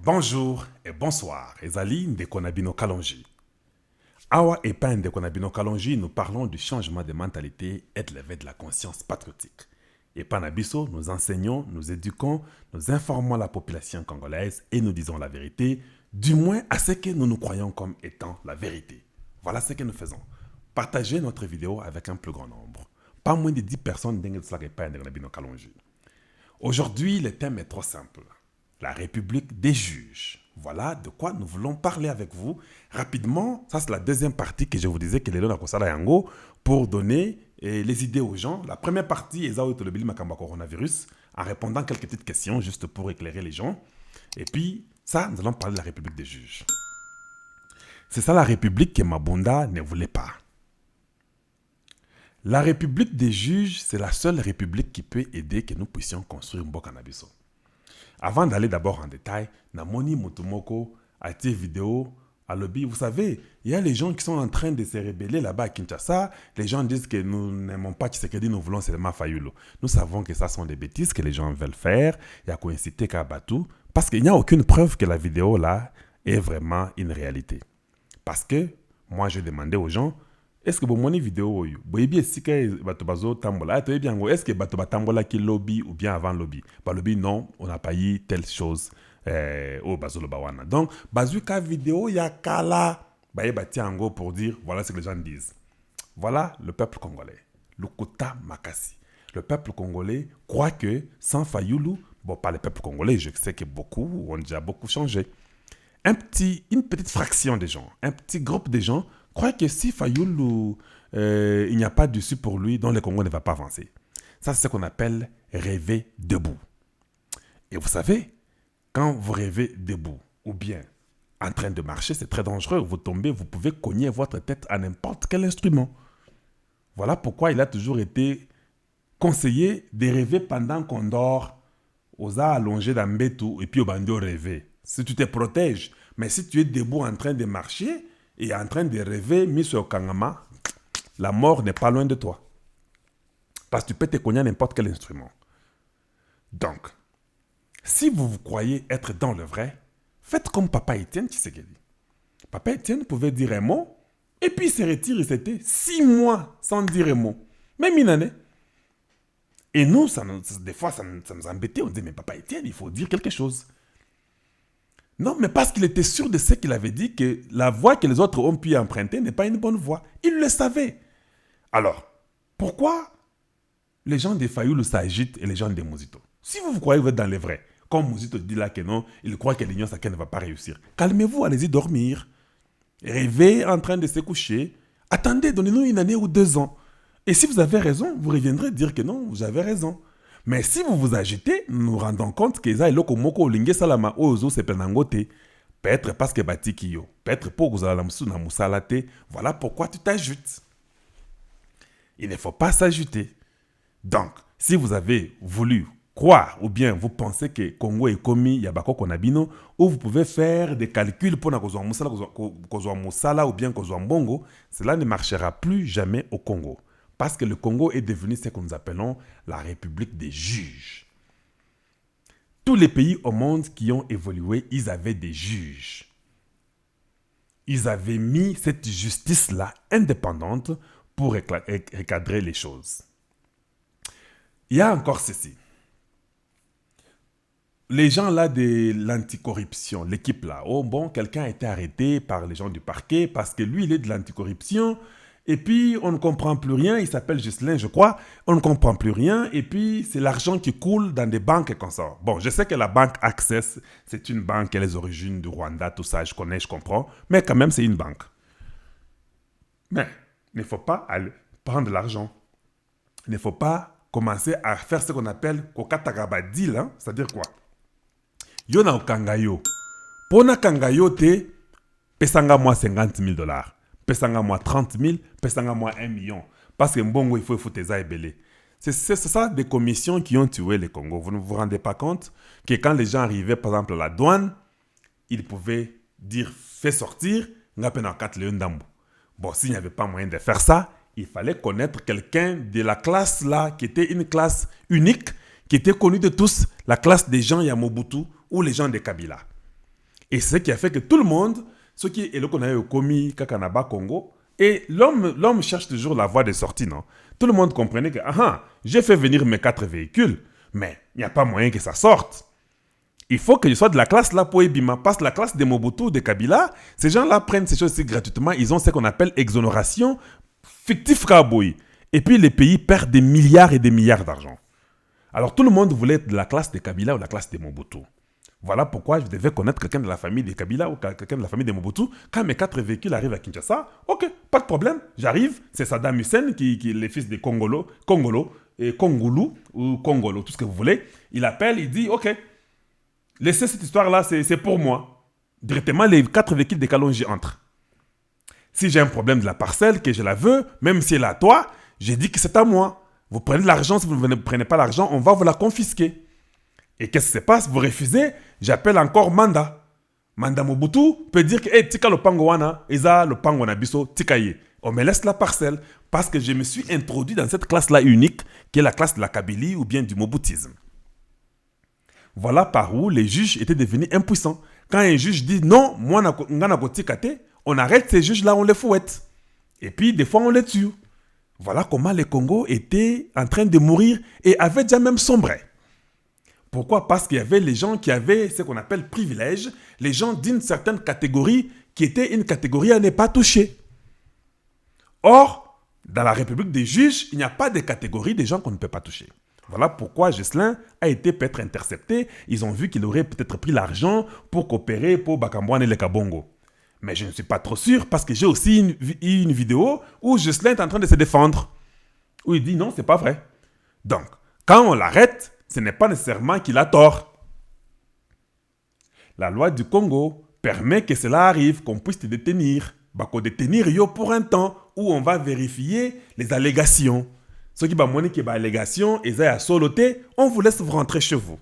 Bonjour et bonsoir, ezali Ndekonabino Kalonji. Awa et pas Ndekonabino Kalonji, nous parlons du changement de mentalité et de l'éveil de la conscience patriotique. Et Panabiso, nous enseignons, nous éduquons, nous informons la population congolaise et nous disons la vérité, du moins à ce que nous nous croyons comme étant la vérité. Voilà ce que nous faisons. Partagez notre vidéo avec un plus grand nombre. Pas moins de 10 personnes d'Engel Slag pas Ndekonabino Kalonji. Aujourd'hui, le thème est trop simple. La République des juges. Voilà de quoi nous voulons parler avec vous. Rapidement, ça c'est la deuxième partie que je vous disais que les gens ont yango pour donner les idées aux gens. La première partie est le Makamba coronavirus en répondant quelques petites questions juste pour éclairer les gens. Et puis, ça, nous allons parler de la République des juges. C'est ça la République que Mabunda ne voulait pas. La République des juges, c'est la seule République qui peut aider que nous puissions construire Mbokanabiso. Avant d'aller d'abord en détail, Namoni Mutumoko a été vidéo à lobby. Vous savez, il y a les gens qui sont en train de se rebeller là-bas à Kinshasa. Les gens disent que nous n'aimons pas Tshisekedi, nous voulons seulement Fayulu. Nous savons que ça sont des bêtises que les gens veulent faire. Il y a coïncité Kabatou. Parce qu'il n'y a aucune preuve que la vidéo là est vraiment une réalité. Parce que moi, je demandais aux gens, est-ce que vous avez une vidéo est-ce que vous tambola qui lobby ou bien avant lobby? Lobby, non, on n'a pas eu telle chose au Bazo Lobawana. Donc, Bazuka vidéo, il y a Kala, pour dire, voilà ce que les gens disent. Voilà le peuple congolais, le Kota Makasi. Le peuple congolais croit que sans Fayulu, bon, pas le peuple congolais, je sais que beaucoup ont déjà beaucoup changé. Une petite fraction des gens, un petit groupe de gens croient que si Fayulu, il n'y a pas d'issue pour lui, donc le Congo ne va pas avancer. Ça, c'est ce qu'on appelle rêver debout. Et vous savez, quand vous rêvez debout, ou bien en train de marcher, c'est très dangereux. Vous tombez, vous pouvez cogner votre tête à n'importe quel instrument. Voilà pourquoi il a toujours été conseillé de rêver pendant qu'on dort, aux allongés dans Mbetou, et puis au bandeau rêver. Si tu te protèges, mais si tu es debout en train de marcher et en train de rêver, mis sur Kangama, la mort n'est pas loin de toi. Parce que tu peux te cogner à n'importe quel instrument. Donc, si vous croyez être dans le vrai, faites comme Papa Étienne Tshisekedi. Papa Étienne pouvait dire un mot, et puis il se retire, et c'était 6 mois sans dire un mot. Même une année. Et nous, des fois, ça nous embêtait. On dit, mais Papa Étienne, il faut dire quelque chose. Non, mais parce qu'il était sûr de ce qu'il avait dit, que la voie que les autres ont pu emprunter n'est pas une bonne voie. Il le savait. Alors, pourquoi les gens des Fayulu s'agitent et les gens des Mouzito? Si vous croyez que vous êtes dans les vrais, comme Mouzito dit là que non, il croit que l'Union sacrée ne va pas réussir. Calmez-vous, allez-y dormir. Rêvez en train de se coucher. Attendez, donnez-nous une année ou 2 ans. Et si vous avez raison, vous reviendrez dire que non, vous avez raison. Mais si vous vous agitez, nous nous rendons compte que ça est loko moko lingue salama ozo se penangote. Peut-être parce que batiki yo. Peut-être pour que vous allez na musalate. Voilà pourquoi tu t'ajoutes. Il ne faut pas s'ajouter. Donc, si vous avez voulu croire ou bien vous pensez que Congo est commis Yabako Konabino, ou vous pouvez faire des calculs pour kozwa musala ou bien kozwa mbongo, cela ne marchera plus jamais au Congo. Parce que le Congo est devenu ce que nous appelons la République des juges. Tous les pays au monde qui ont évolué, ils avaient des juges. Ils avaient mis cette justice-là indépendante pour recadrer les choses. Il y a encore ceci. Les gens là de l'anticorruption, l'équipe là, oh bon, quelqu'un a été arrêté par les gens du parquet parce que lui, il est de l'anticorruption. Et puis, on ne comprend plus rien. Il s'appelle Ghislain, je crois. On ne comprend plus rien. Et puis, c'est l'argent qui coule dans des banques comme ça. Bon, je sais que la banque Access, c'est une banque qui a les origines du Rwanda, tout ça, je connais, je comprends. Mais quand même, c'est une banque. Mais il ne faut pas aller prendre l'argent. Il ne faut pas commencer à faire ce qu'on appelle Kokatagaba deal. Hein? C'est-à-dire quoi? Yo na okangayo. Pona kangayo te, pesanga moi $50,000. Pesanga moi 30 000, pesanga moi 1 million. Parce que Mbongo, il faut tes belé. C'est ça des commissions qui ont tué le Congo. Vous ne vous rendez pas compte que quand les gens arrivaient, par exemple, à la douane, ils pouvaient dire, fais sortir, bon, s'il n'y avait pas moyen de faire ça, il fallait connaître quelqu'un de la classe là, qui était une classe unique, qui était connue de tous, la classe des gens Yamobutu ou les gens de Kabila. Et c'est ce qui a fait que tout le monde, ce qui est le qu'on a eu au commis Kakanaba Congo, et l'homme cherche toujours la voie de sortie, non? Tout le monde comprenait que, j'ai fait venir mes 4 véhicules, mais il n'y a pas moyen que ça sorte. Il faut que je sois de la classe là pour Ebima. Parce que la classe de Mobutu, de Kabila, ces gens-là prennent ces choses-ci gratuitement. Ils ont ce qu'on appelle exonération fictif Kaboui. Et puis les pays perdent des milliards et des milliards d'argent. Alors tout le monde voulait être de la classe de Kabila ou de la classe de Mobutu. Voilà pourquoi je devais connaître quelqu'un de la famille de Kabila ou quelqu'un de la famille de Mobutu. Quand mes 4 véhicules arrivent à Kinshasa, ok, pas de problème, j'arrive. C'est Saddam Hussein qui est le fils de Kongolo, et Kongolo, ou Kongolo, tout ce que vous voulez. Il appelle, il dit, ok, laissez cette histoire-là, c'est pour moi. Directement, les 4 véhicules de Kalonji entrent. Si j'ai un problème de la parcelle, que je la veux, même si elle est à toi, j'ai dit que c'est à moi. Vous prenez de l'argent, si vous ne prenez pas l'argent, on va vous la confisquer. Et qu'est-ce qui se passe? Vous refusez, j'appelle encore Manda. Manda Mobutu peut dire que tika le pango wana, eza le pango na biso, tikaye. On me laisse la parcelle parce que je me suis introduit dans cette classe-là unique, qui est la classe de la Kabylie ou bien du Mobutisme. Voilà par où les juges étaient devenus impuissants. Quand un juge dit non, moi ngana ko tikate, on arrête ces juges-là, on les fouette. Et puis des fois on les tue. Voilà comment le Congo était en train de mourir et avait déjà même sombré. Pourquoi? Parce qu'il y avait les gens qui avaient ce qu'on appelle privilège, les gens d'une certaine catégorie qui était une catégorie à ne pas toucher. Or, dans la République des juges, il n'y a pas de catégorie des gens qu'on ne peut pas toucher. Voilà pourquoi Ghislain a été peut-être intercepté. Ils ont vu qu'il aurait peut-être pris l'argent pour coopérer pour Bakambouane et le Kabongo. Mais je ne suis pas trop sûr parce que j'ai aussi une vidéo où Ghislain est en train de se défendre. Où il dit non, c'est pas vrai. Donc, quand on l'arrête, ce n'est pas nécessairement qu'il a tort. La loi du Congo permet que cela arrive, qu'on puisse te détenir. Bako détenir yo pour un temps où on va vérifier les allégations. Ceux qui ont des allégations, ils à soloté, on vous laisse vous rentrer chez vous.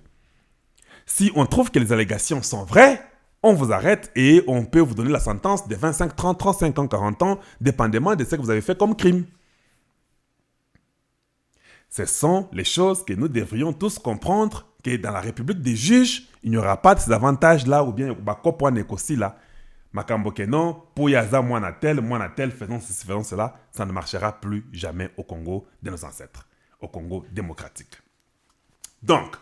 Si on trouve que les allégations sont vraies, on vous arrête et on peut vous donner la sentence de 25, 30, 35 ans, 40 ans, dépendamment de ce que vous avez fait comme crime. Ce sont les choses que nous devrions tous comprendre, que dans la République des juges, il n'y aura pas de ces avantages-là, ou bien bakopo négocie là. Makambo que non, pour yaza moi na tel, faisons ceci, faisons cela, ça ne marchera plus jamais au Congo de nos ancêtres, au Congo démocratique. Donc,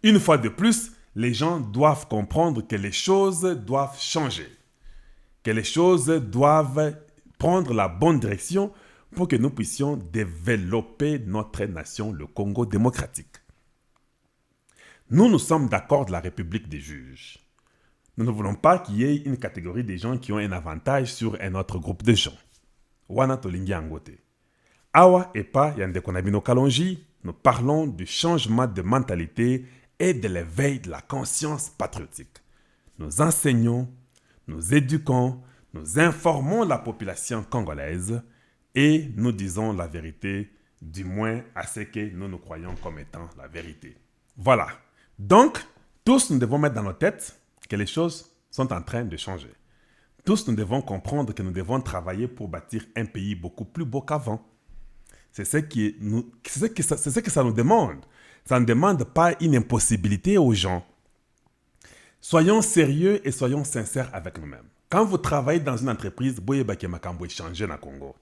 une fois de plus, les gens doivent comprendre que les choses doivent changer, que les choses doivent prendre la bonne direction pour que nous puissions développer notre nation, le Congo démocratique. Nous sommes d'accord de la République des juges. Nous ne voulons pas qu'il y ait une catégorie de gens qui ont un avantage sur un autre groupe de gens. Wana tolingi angote. Awa et pas yande konabino kalonji, nous parlons du changement de mentalité et de l'éveil de la conscience patriotique. Nous enseignons, nous éduquons, nous informons la population congolaise et nous disons la vérité, du moins à ce que nous croyons comme étant la vérité. Voilà. Donc, tous nous devons mettre dans nos têtes que les choses sont en train de changer. Tous nous devons comprendre que nous devons travailler pour bâtir un pays beaucoup plus beau qu'avant. C'est ce que ça nous demande. Ça ne demande pas une impossibilité aux gens. Soyons sérieux et soyons sincères avec nous-mêmes. Quand vous travaillez dans une entreprise, boyeba makambo changer na Congo.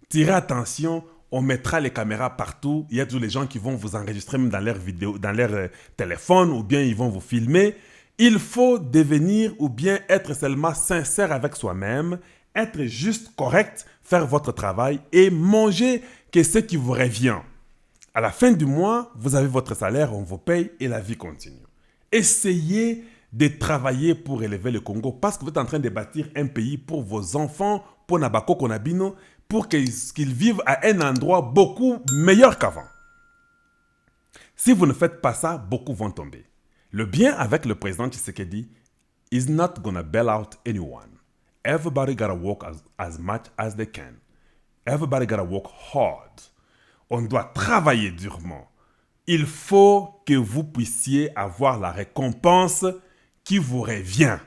Tirez attention, on mettra les caméras partout. Il y a tous les gens qui vont vous enregistrer même dans leur vidéo, dans leur téléphone, ou bien ils vont vous filmer. Il faut devenir ou bien être seulement sincère avec soi-même, être juste correct, faire votre travail et manger que ce qui vous revient. À la fin du mois, vous avez votre salaire, on vous paye et la vie continue. Essayez de travailler pour élever le Congo parce que vous êtes en train de bâtir un pays pour vos enfants, pour Nabako Konabino, pour qu'ils vivent à un endroit beaucoup meilleur qu'avant. Si vous ne faites pas ça, beaucoup vont tomber. Le bien avec le président Tshisekedi is not gonna bail out anyone. Everybody gotta work as much as they can. Everybody gotta work hard. On doit travailler durement. Il faut que vous puissiez avoir la récompense qui vous revient.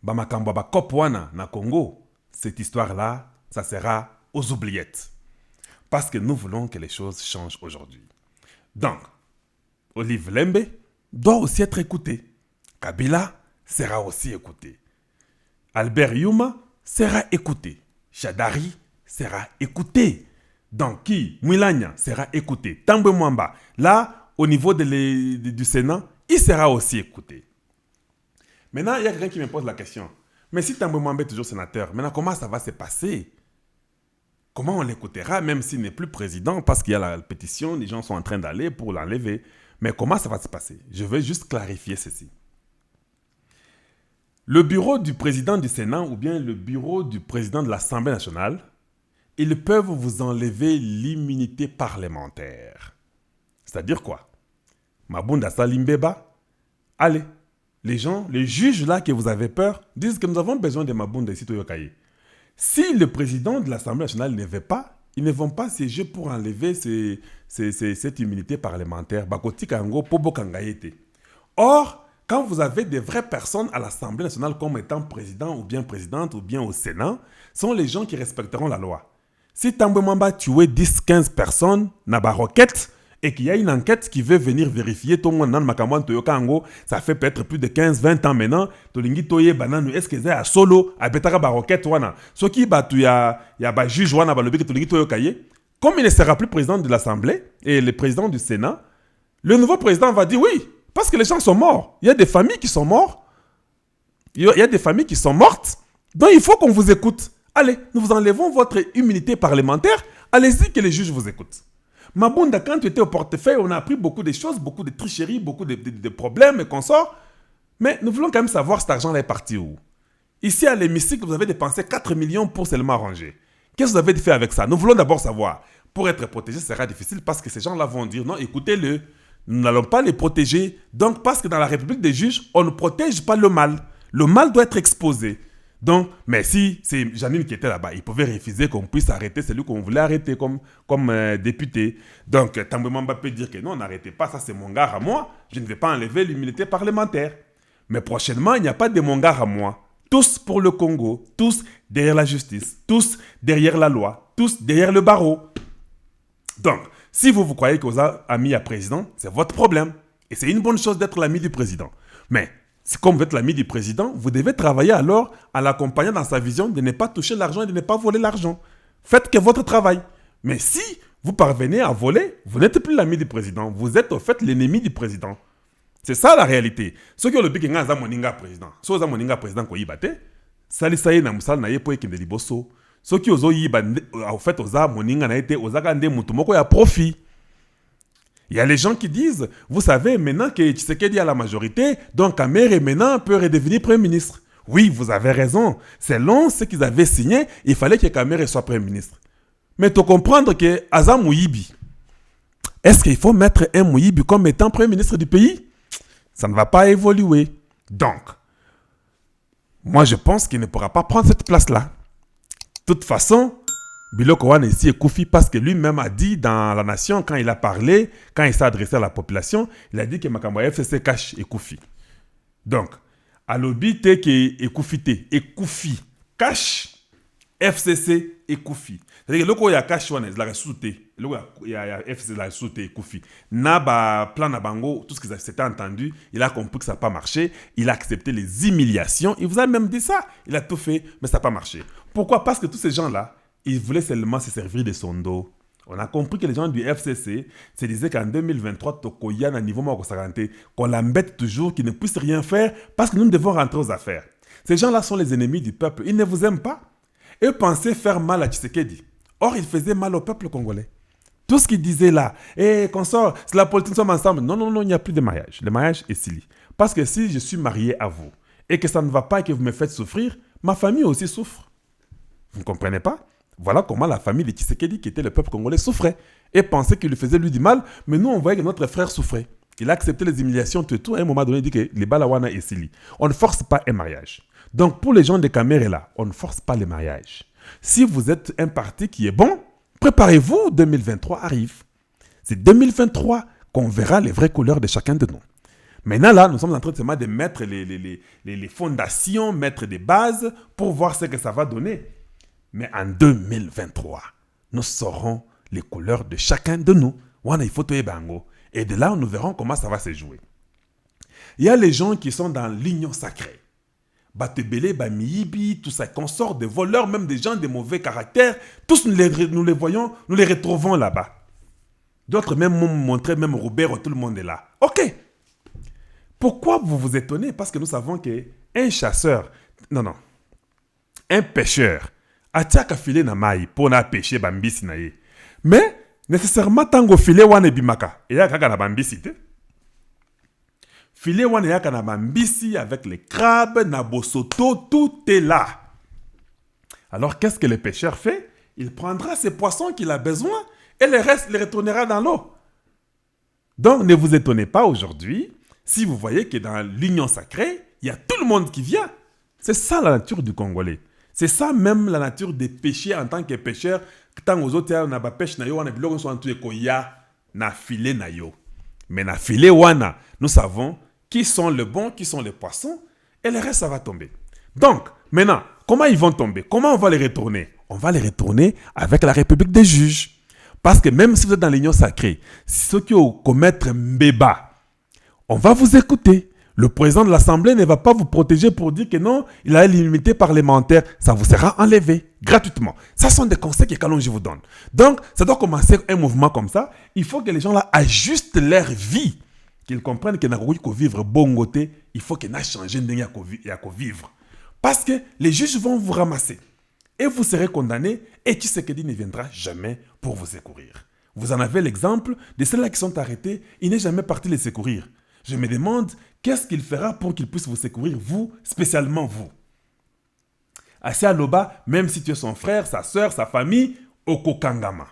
Bamakambo Bakopwana na Congo, cette histoire-là, ça sera aux oubliettes. Parce que nous voulons que les choses changent aujourd'hui. Donc, Olive Lembe doit aussi être écouté. Kabila sera aussi écouté. Albert Yuma sera écouté. Shadari sera écouté. Donc, qui Mouilagna sera écouté. Tambwe Mwamba, là, au niveau du Sénat, il sera aussi écouté. Maintenant, il y a quelqu'un qui me pose la question. Mais si Tambwe Mwamba est toujours sénateur, maintenant, comment ça va se passer? Comment on l'écoutera, même s'il n'est plus président, parce qu'il y a la pétition, les gens sont en train d'aller pour l'enlever. Mais comment ça va se passer? Je veux juste clarifier ceci. Le bureau du président du Sénat ou bien le bureau du président de l'Assemblée nationale, ils peuvent vous enlever l'immunité parlementaire. C'est-à-dire quoi? Mabunda Salimbeba, allez, les gens, les juges là que vous avez peur, disent que nous avons besoin de Mabunda ici Toyokaye. Si le président de l'Assemblée nationale ne veut pas, ils ne vont pas siéger pour enlever cette immunité parlementaire. Or, quand vous avez des vraies personnes à l'Assemblée nationale comme étant président ou bien présidente ou bien au Sénat, sont les gens qui respecteront la loi. Si Tambwe Mwamba tué 10-15 personnes dans la roquette et qu'il y a une enquête qui veut venir vérifier ton monde dans Makamwan Toyoka Ango, ça fait peut-être plus de 15-20 ans maintenant, Tolingi Toye Bananu, est-ce que c'est à solo, à Betara Baroquette Wana, ce qui batu ya ba juge Wana Balobi que Tolingi Toyoka Ye, comme il ne sera plus président de l'Assemblée et le président du Sénat, le nouveau président va dire oui, parce que les gens sont morts. Il y a des familles qui sont mortes. Il y a des familles qui sont mortes. Donc il faut qu'on vous écoute. Allez, nous vous enlevons votre immunité parlementaire. Allez-y que les juges vous écoutent. Mabunda, quand tu étais au portefeuille, on a appris beaucoup de choses, beaucoup de tricheries, beaucoup de problèmes et consorts. Mais nous voulons quand même savoir cet argent-là est parti où. Ici à l'hémicycle, vous avez dépensé 4 millions pour seulement arranger. Qu'est-ce que vous avez fait avec ça? Nous voulons d'abord savoir. Pour être protégé, ce sera difficile parce que ces gens-là vont dire non, écoutez-le, nous n'allons pas les protéger. Donc, parce que dans la République des juges, on ne protège pas le mal. Le mal doit être exposé. Donc, mais si c'est Janine qui était là-bas, il pouvait refuser qu'on puisse arrêter celui qu'on voulait arrêter comme député. Donc, Tambwe Mwamba peut dire que non, n'arrêtez pas, ça c'est mon gars à moi, je ne vais pas enlever l'immunité parlementaire. Mais prochainement, il n'y a pas de mon gars à moi. Tous pour le Congo, tous derrière la justice, tous derrière la loi, tous derrière le barreau. Donc, si vous croyez que vous avez ami à président, c'est votre problème. Et c'est une bonne chose d'être l'ami du président. Mais, si comme vous êtes l'ami du président, vous devez travailler alors à l'accompagner dans sa vision de ne pas toucher l'argent et de ne pas voler l'argent. Faites que votre travail. Mais si vous parvenez à voler, vous n'êtes plus l'ami du président. Vous êtes au fait l'ennemi du président. C'est ça la réalité. Ceux qui ont le pic nga za moninga président. Ceux qui ont moninga président ko yibate, sali saye na musala na yepo ekende liboso. Ceux qui ont yiba au fait oza moninga na ete oza kande mutu moko ya profit. Il y a les gens qui disent, vous savez, maintenant que Tshisekedi a la majorité, donc Kamere maintenant peut redevenir Premier ministre. Oui, vous avez raison. Selon ce qu'ils avaient signé, il fallait que Kamere soit Premier ministre. Mais tu comprendre que Azam Mouyibi, est-ce qu'il faut mettre un Mouyibi comme étant Premier ministre du pays? Ça ne va pas évoluer. Donc, moi je pense qu'il ne pourra pas prendre cette place-là. De toute façon, Biloko Wana ici est Koufi parce que lui-même a dit dans La Nation, quand il a parlé, quand il s'est adressé à la population, il a dit que Makambo FCC cache et Koufi. Donc, à l'obi, te que Ekoufité, Ekoufi, cache, FCC et Koufi. C'est-à-dire que l'oko ya cache wana, il a sauté. L'oko ya FCC il a sauté Koufi. Naba plan na bango, tout ce que s'était entendu, il a compris que ça n'a pas marché, il a accepté les humiliations, il vous a même dit ça, il a tout fait, mais ça n'a pas marché. Pourquoi? Parce que tous ces gens-là, ils voulaient seulement se servir de son dos. On a compris que les gens du FCC se disaient qu'en 2023, Tokoya n'a niveau Mokosarante, qu'on l'embête toujours, qu'il ne puisse rien faire parce que nous devons rentrer aux affaires. Ces gens-là sont les ennemis du peuple. Ils ne vous aiment pas. Eux pensaient faire mal à Tshisekedi. Or, ils faisaient mal au peuple congolais. Tout ce qu'ils disaient là, consort, c'est la politique, nous sommes ensemble. Non, non, non, il n'y a plus de mariage. Le mariage est scellé. Parce que si je suis marié à vous et que ça ne va pas et que vous me faites souffrir, ma famille aussi souffre. Vous ne comprenez pas? Voilà comment la famille de Tshisekedi, qui était le peuple congolais, souffrait et pensait qu'il lui faisait lui du mal, mais nous on voyait que notre frère souffrait. Il a accepté les humiliations, tout, à un moment donné, il dit que les balawana et Sili. On ne force pas un mariage. Donc pour les gens de Kamere là, on ne force pas les mariages. Si vous êtes un parti qui est bon, préparez-vous, 2023 arrive. C'est 2023 qu'on verra les vraies couleurs de chacun de nous. Maintenant là, nous sommes en train de mettre les fondations, mettre des bases pour voir ce que ça va donner. Mais en 2023, nous saurons les couleurs de chacun de nous. Et de là, nous verrons comment ça va se jouer. Il y a les gens qui sont dans l'union sacrée. Batebele, Bamiibi, tout ça, consorts des voleurs, même des gens de mauvais caractère. Tous nous les voyons, nous les retrouvons là-bas. D'autres même m'ont montré, même Robert, tout le monde est là. Ok. Pourquoi vous vous étonnez? Parce que nous savons qu'un chasseur, un pêcheur, a tiaka filé na mai pour na pêcher bambisi na ye. Mais, nécessairement, tango filé wane bimaka. Et ya kaka na bambisi te. Filé wane ya kana bambisi avec les crabes, nabosoto, tout est là. Alors, qu'est-ce que le pêcheur fait? Il prendra ces poissons qu'il a besoin et le reste les retournera dans l'eau. Donc, ne vous étonnez pas aujourd'hui si vous voyez que dans l'union sacrée, il y a tout le monde qui vient. C'est ça la nature du Congolais. C'est ça même la nature des péchés en tant que pécheur. Tant aux autres, on a pas pêche na yo, on a biloko so antu ekoya na filet na yo. Mais na filet wana, nous savons qui sont les bons, qui sont les poissons, et le reste ça va tomber. Donc, maintenant, comment ils vont tomber? Comment on va les retourner? On va les retourner avec la République des juges. Parce que même si vous êtes dans l'union sacrée, ceux qui ont commettre mbeba, on va vous écouter. Le président de l'Assemblée ne va pas vous protéger pour dire que non, il a l'immunité parlementaire. Ça vous sera enlevé gratuitement. Ça sont des conseils que Kalonji vous donne. Donc, ça doit commencer un mouvement comme ça. Il faut que les gens là ajustent leur vie. Qu'ils comprennent que n'a pas vivre bon côté. Il faut qu'ils n'aient changé de vivre. Parce que les juges vont vous ramasser. Et vous serez condamné. Et Tshisekedi ne viendra jamais pour vous secourir. Vous en avez l'exemple de ceux-là qui sont arrêtés. Il n'est jamais parti les secourir. Je me demande, qu'est-ce qu'il fera pour qu'il puisse vous secourir, vous, spécialement vous? Assez à Loba, même si tu es son frère, sa soeur, sa famille, Okokangama.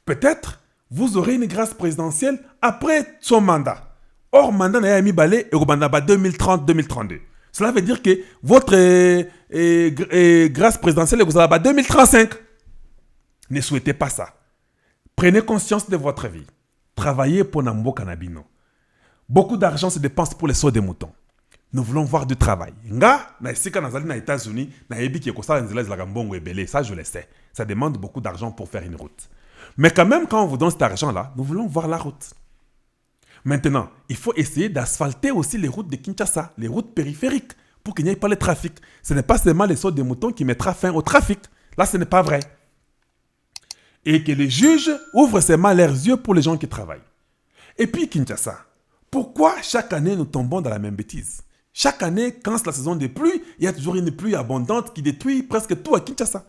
Peut-être, vous aurez une grâce présidentielle après son mandat. Or, mandat n'a mis balé et au mandat 2030-2032. Cela veut dire que votre grâce présidentielle est à 2035. Ne souhaitez pas ça. Prenez conscience de votre vie. Travaillez pour Nambo Kanabino. Beaucoup d'argent se dépense pour les sauts des moutons. Nous voulons voir du travail. Nga, na isika nazali na États-Unis, na yebi ki ekosala nzela ezalaka mbongo ebele. Ça, je le sais. Ça demande beaucoup d'argent pour faire une route. Mais quand même, quand on vous donne cet argent-là, nous voulons voir la route. Maintenant, il faut essayer d'asphalter aussi les routes de Kinshasa, les routes périphériques, pour qu'il n'y ait pas le trafic. Ce n'est pas seulement les sauts des moutons qui mettra fin au trafic. Là, ce n'est pas vrai. Et que les juges ouvrent seulement leurs yeux pour les gens qui travaillent. Et puis Kinshasa. Pourquoi chaque année nous tombons dans la même bêtise? Chaque année, quand c'est la saison des pluies, il y a toujours une pluie abondante qui détruit presque tout à Kinshasa.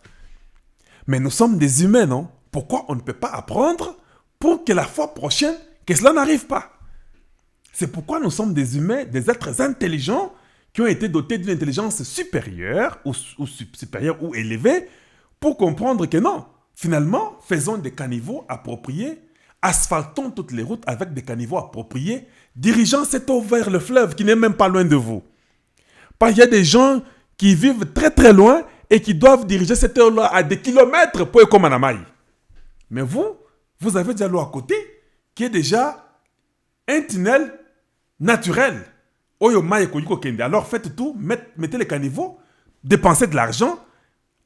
Mais nous sommes des humains, non? Pourquoi on ne peut pas apprendre pour que la fois prochaine, que cela n'arrive pas? C'est pourquoi nous sommes des humains, des êtres intelligents qui ont été dotés d'une intelligence supérieure ou élevée pour comprendre que non, finalement, faisons des caniveaux appropriés, asphaltons toutes les routes avec des caniveaux appropriés, dirigeant cette eau vers le fleuve qui n'est même pas loin de vous. Parce qu'il y a des gens qui vivent très très loin et qui doivent diriger cette eau-là à des kilomètres pour comme Anamaï. Mais vous avez déjà l'eau à côté qui est déjà un tunnel naturel. Alors faites tout, mettez les caniveaux, dépensez de l'argent,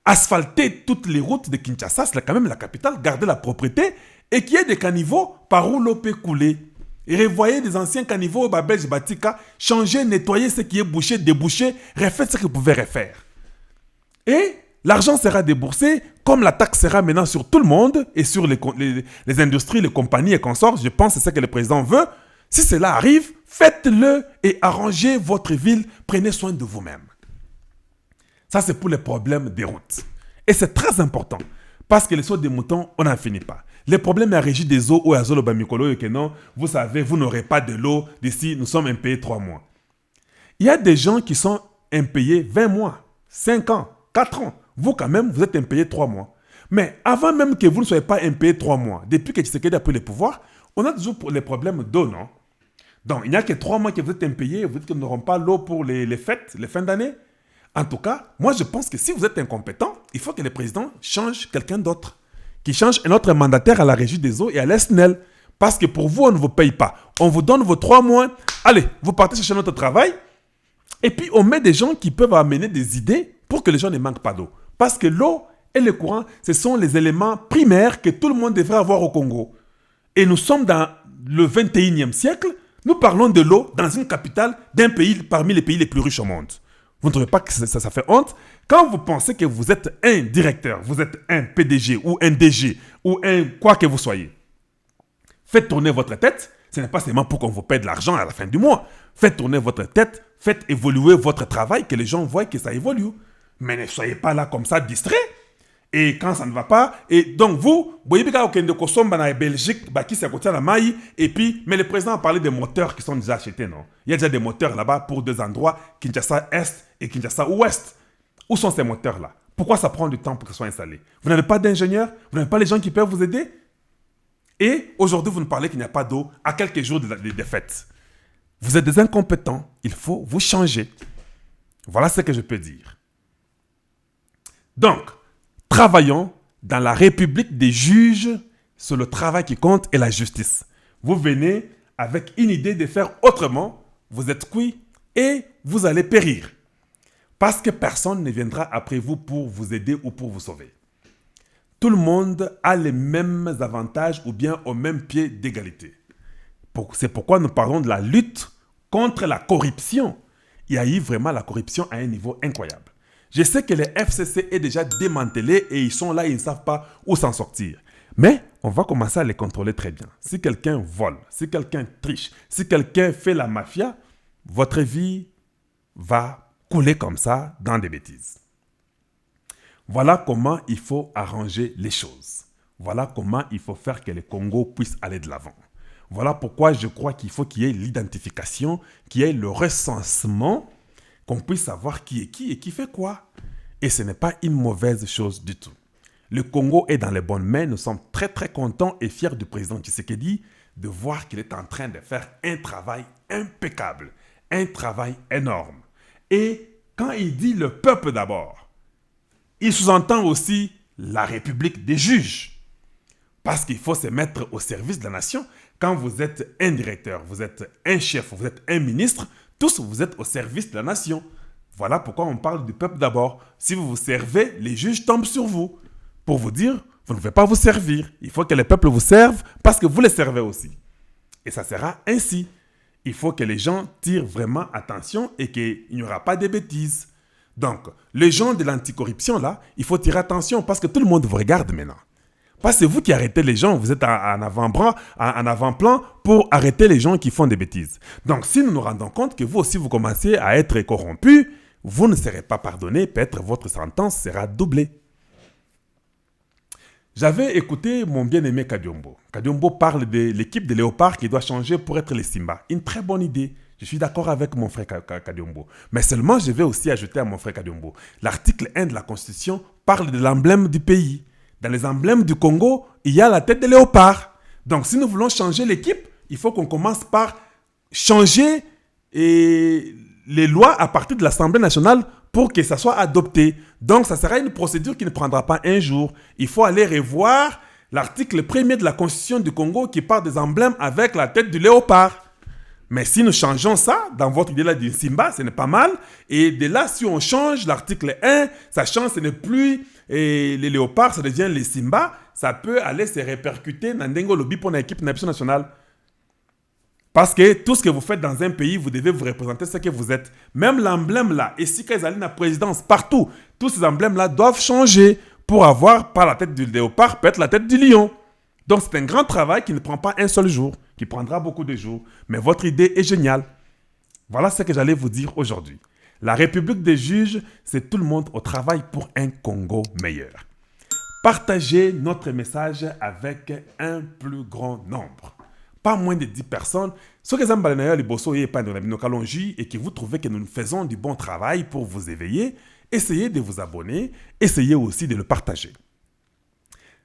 asphaltez toutes les routes de Kinshasa, c'est quand même la capitale, gardez la propriété et qu'il y ait des caniveaux par où l'eau peut couler. Et revoyez des anciens caniveaux au Babel Batika, changez, nettoyez ce qui est bouché, débouché, refaites ce que vous pouvez refaire. Et l'argent sera déboursé, comme la taxe sera maintenant sur tout le monde et sur les industries, les compagnies et consorts. Je pense que c'est ce que le président veut. Si cela arrive, faites-le et arrangez votre ville. Prenez soin de vous-même. Ça, c'est pour les problèmes des routes. Et c'est très important. Parce que les sauts des moutons, on n'en finit pas. Les problèmes à régie des eaux ou à Zolo Bamikolo et que non, vous savez, vous n'aurez pas de l'eau d'ici, nous sommes impayés 3 mois. Il y a des gens qui sont impayés 20 mois, 5 ans, 4 ans. Vous, quand même, vous êtes impayés 3 mois. Mais avant même que vous ne soyez pas impayés 3 mois, depuis que Tshisekedi a pris le pouvoir, on a toujours les problèmes d'eau, non? Donc, il n'y a que 3 mois que vous êtes impayés, vous dites que nous n'aurons pas l'eau pour les fêtes, les fins d'année. En tout cas, moi, je pense que si vous êtes incompétent, il faut que le président change quelqu'un d'autre. Qui change un autre mandataire à la régie des eaux et à l'ESNEL. Parce que pour vous, on ne vous paye pas. On vous donne vos 3 mois. Allez, vous partez chercher notre travail. Et puis, on met des gens qui peuvent amener des idées pour que les gens ne manquent pas d'eau. Parce que l'eau et le courant, ce sont les éléments primaires que tout le monde devrait avoir au Congo. Et nous sommes dans le 21e siècle. Nous parlons de l'eau dans une capitale d'un pays parmi les pays les plus riches au monde. Vous ne trouvez pas que ça fait honte? Quand vous pensez que vous êtes un directeur, vous êtes un PDG ou un DG ou un quoi que vous soyez, faites tourner votre tête. Ce n'est pas seulement pour qu'on vous paie de l'argent à la fin du mois. Faites tourner votre tête, faites évoluer votre travail, que les gens voient que ça évolue. Mais ne soyez pas là comme ça, distrait. Et quand ça ne va pas, et donc vous, voyez bien qu'il y a des Belgique, qui s'est à côté de la maille, et puis, mais le président a parlé des moteurs qui sont déjà achetés, non? Il y a déjà des moteurs là-bas pour deux endroits, Kinshasa Est et Kinshasa Ouest. Où sont ces moteurs-là? Pourquoi ça prend du temps pour qu'ils soient installés? Vous n'avez pas d'ingénieurs? Vous n'avez pas les gens qui peuvent vous aider? Et aujourd'hui, vous nous parlez qu'il n'y a pas d'eau à quelques jours des fêtes. Vous êtes des incompétents, il faut vous changer. Voilà ce que je peux dire. Donc, travaillons dans la République des juges sur le travail qui compte et la justice. Vous venez avec une idée de faire autrement, vous êtes cuit et vous allez périr. Parce que personne ne viendra après vous pour vous aider ou pour vous sauver. Tout le monde a les mêmes avantages ou bien au même pied d'égalité. C'est pourquoi nous parlons de la lutte contre la corruption. Il y a eu vraiment la corruption à un niveau incroyable. Je sais que les FCC est déjà démantelé et ils sont là, ils ne savent pas où s'en sortir. Mais on va commencer à les contrôler très bien. Si quelqu'un vole, si quelqu'un triche, si quelqu'un fait la mafia, votre vie va couler comme ça dans des bêtises. Voilà comment il faut arranger les choses. Voilà comment il faut faire que le Congo puisse aller de l'avant. Voilà pourquoi je crois qu'il faut qu'il y ait l'identification, qu'il y ait le recensement, qu'on puisse savoir qui est qui et qui fait quoi. Et ce n'est pas une mauvaise chose du tout. Le Congo est dans les bonnes mains. Nous sommes très très contents et fiers du président Tshisekedi de voir qu'il est en train de faire un travail impeccable, un travail énorme. Et quand il dit le peuple d'abord, il sous-entend aussi la République des juges. Parce qu'il faut se mettre au service de la nation. Quand vous êtes un directeur, vous êtes un chef, vous êtes un ministre, tous vous êtes au service de la nation. Voilà pourquoi on parle du peuple d'abord. Si vous vous servez, les juges tombent sur vous. Pour vous dire, vous ne pouvez pas vous servir. Il faut que le peuple vous serve parce que vous les servez aussi. Et ça sera ainsi. Il faut que les gens tirent vraiment attention et qu'il n'y aura pas de bêtises. Donc, les gens de l'anticorruption là, il faut tirer attention parce que tout le monde vous regarde maintenant. Pas c'est vous qui arrêtez les gens, vous êtes en avant-plan pour arrêter les gens qui font des bêtises. Donc, si nous nous rendons compte que vous aussi vous commencez à être corrompus, vous ne serez pas pardonné, peut-être votre sentence sera doublée. J'avais écouté mon bien-aimé Kadiombo. Kadiombo parle de l'équipe de Léopard qui doit changer pour être les Simba. Une très bonne idée. Je suis d'accord avec mon frère Kadiombo. Mais seulement, je vais aussi ajouter à mon frère Kadiombo. L'article 1 de la Constitution parle de l'emblème du pays. Dans les emblèmes du Congo, il y a la tête de léopard. Donc, si nous voulons changer l'équipe, il faut qu'on commence par changer les lois à partir de l'Assemblée nationale pour que ça soit adopté. Donc, ça sera une procédure qui ne prendra pas un jour. Il faut aller revoir l'article 1er de la Constitution du Congo qui parle des emblèmes avec la tête du léopard. Mais si nous changeons ça, dans votre idée là du Simba, ce n'est pas mal. Et de là, si on change l'article 1, sachant que ce n'est plus les léopards, ça devient les Simba, ça peut aller se répercuter dans Ndengo Lobby pour l'équipe nationale. Parce que tout ce que vous faites dans un pays, vous devez vous représenter ce que vous êtes. Même l'emblème là, et si ils allaient dans la présidence, partout, tous ces emblèmes là doivent changer pour avoir, pas la tête du léopard, peut-être la tête du lion. Donc c'est un grand travail qui ne prend pas un seul jour, qui prendra beaucoup de jours. Mais votre idée est géniale. Voilà ce que j'allais vous dire aujourd'hui. La République des juges, c'est tout le monde au travail pour un Congo meilleur. Partagez notre message avec un plus grand nombre. Pas moins de 10 personnes. Ce que vous avez et que vous trouvez que nous faisons du bon travail pour vous éveiller, essayez de vous abonner, essayez aussi de le partager.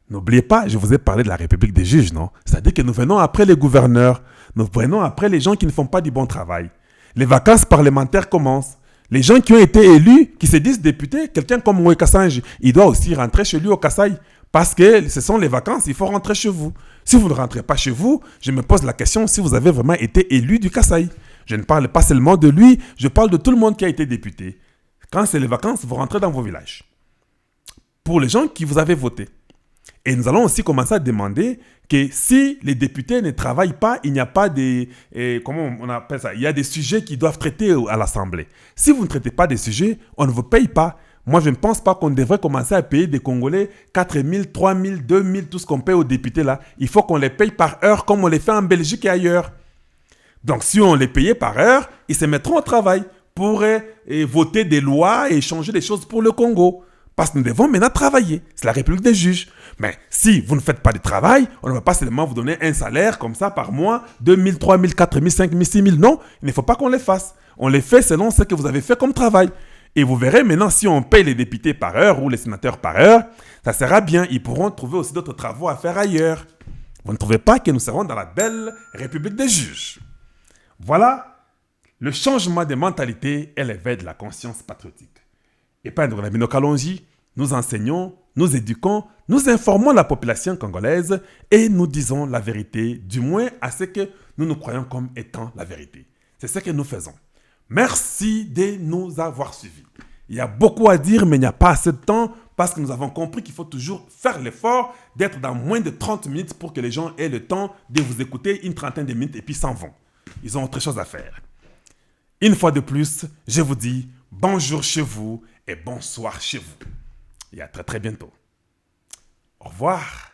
N'oubliez pas, je vous ai parlé de la République des juges, non? C'est-à-dire que nous venons après les gouverneurs, nous venons après les gens qui ne font pas du bon travail. Les vacances parlementaires commencent. Les gens qui ont été élus, qui se disent députés, quelqu'un comme Moïse Kassange, il doit aussi rentrer chez lui au Kasaï. Parce que ce sont les vacances, il faut rentrer chez vous. Si vous ne rentrez pas chez vous, je me pose la question si vous avez vraiment été élu du Kasaï. Je ne parle pas seulement de lui, je parle de tout le monde qui a été député. Quand c'est les vacances, vous rentrez dans vos villages. Pour les gens qui vous avez voté. Et nous allons aussi commencer à demander que si les députés ne travaillent pas, il n'y a pas des... comment on appelle ça? Il y a des sujets qui doivent traiter à l'Assemblée. Si vous ne traitez pas des sujets, on ne vous paye pas. Moi, je ne pense pas qu'on devrait commencer à payer des Congolais 4 000, 3 000, 2 000, tout ce qu'on paye aux députés là. Il faut qu'on les paye par heure comme on les fait en Belgique et ailleurs. Donc, si on les payait par heure, ils se mettront au travail pour voter des lois et changer des choses pour le Congo. Parce que nous devons maintenant travailler. C'est la République des juges. Mais si vous ne faites pas de travail, on ne va pas seulement vous donner un salaire comme ça par mois, 2 000, 3 000, 4 000, 5 000, 6 000. Non, il ne faut pas qu'on les fasse. On les fait selon ce que vous avez fait comme travail. Et vous verrez maintenant, si on paye les députés par heure ou les sénateurs par heure, ça sera bien. Ils pourront trouver aussi d'autres travaux à faire ailleurs. Vous ne trouvez pas que nous serons dans la belle République des juges? Voilà le changement de mentalité et l'éveil de la conscience patriotique. Et pas de Rabino Kalonji, nous enseignons, nous éduquons, nous informons la population congolaise et nous disons la vérité, du moins à ce que nous croyons comme étant la vérité. C'est ce que nous faisons. Merci de nous avoir suivis. Il y a beaucoup à dire, mais il n'y a pas assez de temps parce que nous avons compris qu'il faut toujours faire l'effort d'être dans moins de 30 minutes pour que les gens aient le temps de vous écouter une trentaine de minutes et puis s'en vont. Ils ont autre chose à faire. Une fois de plus, je vous dis bonjour chez vous et bonsoir chez vous. Et à très très bientôt. Au revoir.